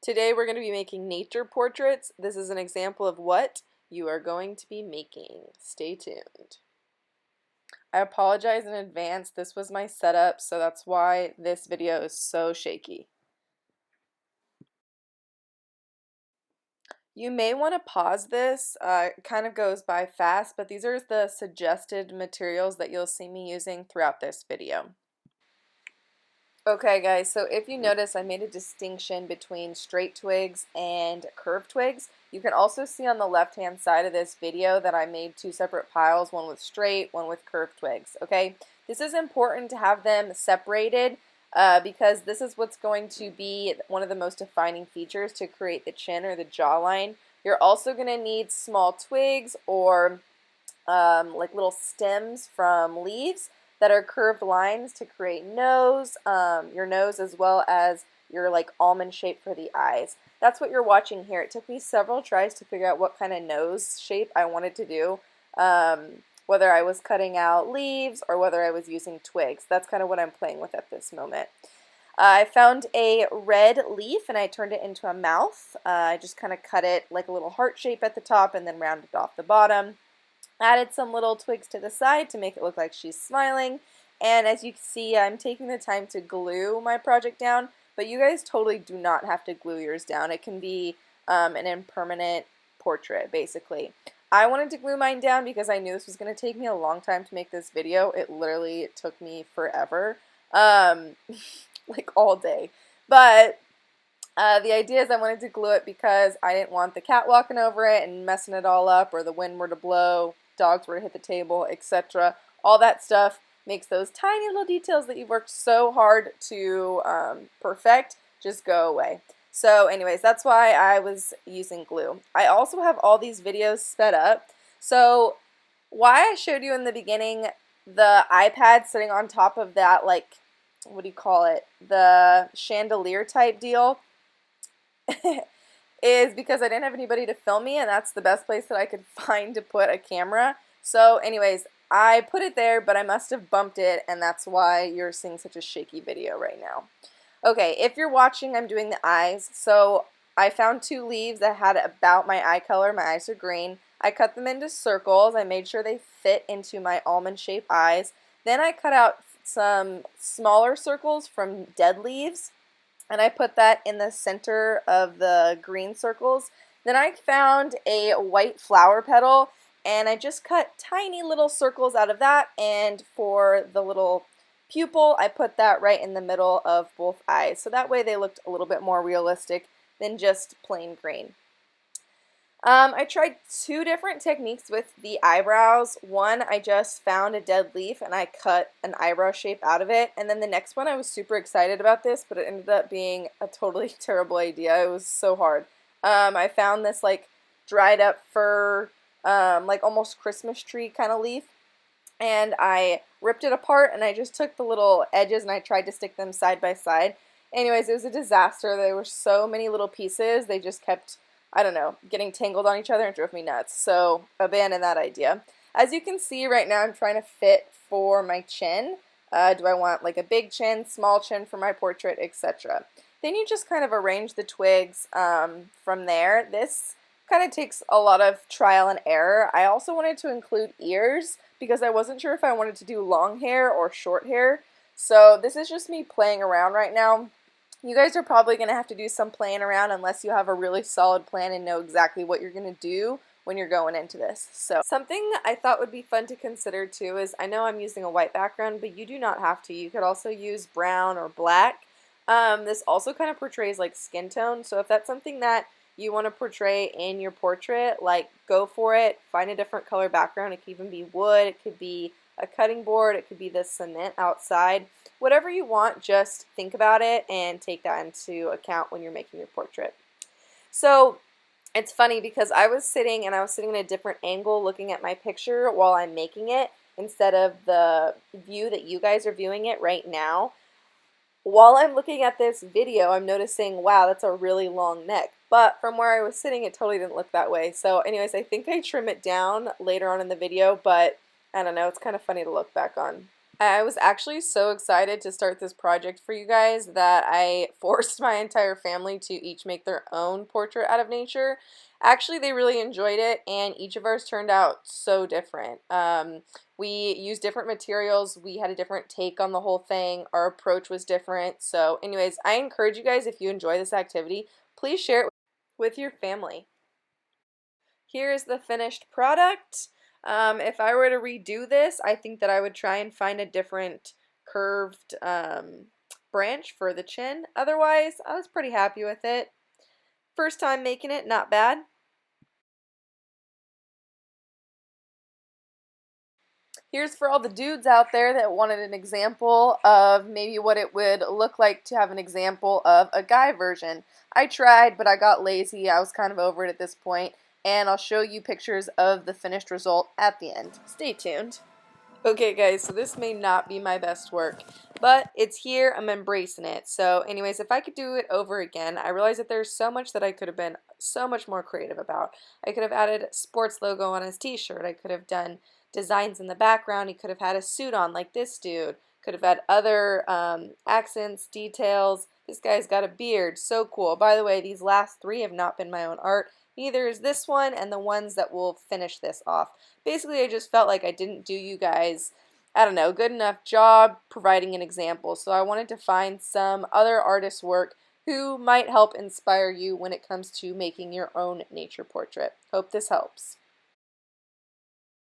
Today we're going to be making nature portraits. This is an example of what you are going to be making. Stay tuned. I apologize in advance. This was my setup, so that's why this video is so shaky. You may want to pause this. It kind of goes by fast, but these are the suggested materials that you'll see me using throughout this video. Okay guys, so if you notice I made a distinction between straight twigs and curved twigs. You can also see on the left hand side of this video that I made two separate piles, one with straight, one with curved twigs, okay? This is important to have them separated because this is what's going to be one of the most defining features to create the chin or the jawline. You're also going to need small twigs or like little stems from leaves that are curved lines to create your nose as well as your like almond shape for the eyes. That's what you're watching here. It took me several tries to figure out what kind of nose shape I wanted to do, whether I was cutting out leaves or whether I was using twigs. That's kind of what I'm playing with at this moment. I found a red leaf and I turned it into a mouth. I just kind of cut it like a little heart shape at the top and then rounded off the bottom. Added some little twigs to the side to make it look like she's smiling. And as you can see, I'm taking the time to glue my project down, but you guys totally do not have to glue yours down. It can be an impermanent portrait, basically. I wanted to glue mine down because I knew this was going to take me a long time to make this video. It literally took me forever, like all day. But the idea is I wanted to glue it because I didn't want the cat walking over it and messing it all up, or the wind were to blow, dogs were to hit the table, etc. All that stuff makes those tiny little details that you've worked so hard to perfect just go away. So anyways, that's why I was using glue. I also have all these videos sped up. So why I showed you in the beginning the iPad sitting on top of that, like, what do you call it, the chandelier type deal, is because I didn't have anybody to film me, and that's the best place that I could find to put a camera. So anyways, I put it there, but I must have bumped it, and that's why you're seeing such a shaky video right now. Okay, if you're watching, I'm doing the eyes. So I found two leaves that had about my eye color. My eyes are green. I cut them into circles. I made sure they fit into my almond-shaped eyes. Then I cut out some smaller circles from dead leaves, and I put that in the center of the green circles. Then I found a white flower petal, and I just cut tiny little circles out of that, and for the little pupil, I put that right in the middle of both eyes, so that way they looked a little bit more realistic than just plain green. I tried two different techniques with the eyebrows. One, I just found a dead leaf and I cut an eyebrow shape out of it. And then the next one, I was super excited about this, but it ended up being a totally terrible idea. It was so hard. I found this like dried up fir, like almost Christmas tree kind of leaf. And I ripped it apart and I just took the little edges and I tried to stick them side by side. Anyways, it was a disaster. There were so many little pieces. They just kept, I don't know, getting tangled on each other and drove me nuts. So abandon that idea. As you can see right now, I'm trying to fit for my chin. Do I want like a big chin, small chin for my portrait, etc. Then you just kind of arrange the twigs from there. This kind of takes a lot of trial and error. I also wanted to include ears because I wasn't sure if I wanted to do long hair or short hair. So this is just me playing around right now. You guys are probably going to have to do some playing around unless you have a really solid plan and know exactly what you're going to do when you're going into this. So something I thought would be fun to consider too is, I know I'm using a white background, but you do not have to. You could also use brown or black. This also kind of portrays like skin tone, so if that's something that you want to portray in your portrait, like, go for it. Find a different color background. It could even be wood, it could be a cutting board, it could be the cement outside. Whatever you want, just think about it and take that into account when you're making your portrait. So it's funny because I was sitting in a different angle looking at my picture while I'm making it instead of the view that you guys are viewing it right now. While I'm looking at this video, I'm noticing, wow, that's a really long neck. But from where I was sitting, it totally didn't look that way. So anyways, I think I trim it down later on in the video, but I don't know, it's kind of funny to look back on. I was actually so excited to start this project for you guys that I forced my entire family to each make their own portrait out of nature. Actually, they really enjoyed it, and each of ours turned out so different. We used different materials, we had a different take on the whole thing, our approach was different. So, anyways, I encourage you guys, if you enjoy this activity, please share it with your family. Here's the finished product. If I were to redo this, I think that I would try and find a different curved branch for the chin. Otherwise, I was pretty happy with it. First time making it, not bad. Here's for all the dudes out there that wanted an example of maybe what it would look like to have an example of a guy version. I tried, but I got lazy. I was kind of over it at this point, and I'll show you pictures of the finished result at the end. Stay tuned. Okay guys, so this may not be my best work, but it's here, I'm embracing it. So anyways, if I could do it over again, I realize that there's so much that I could have been so much more creative about. I could have added sports logo on his t-shirt, I could have done designs in the background, he could have had a suit on like this dude, could have had other accents, details. This guy's got a beard, so cool. By the way, these last three have not been my own art. Neither is this one and the ones that will finish this off. Basically, I just felt like I didn't do you guys, I don't know, good enough job providing an example. So I wanted to find some other artists' work who might help inspire you when it comes to making your own nature portrait. Hope this helps.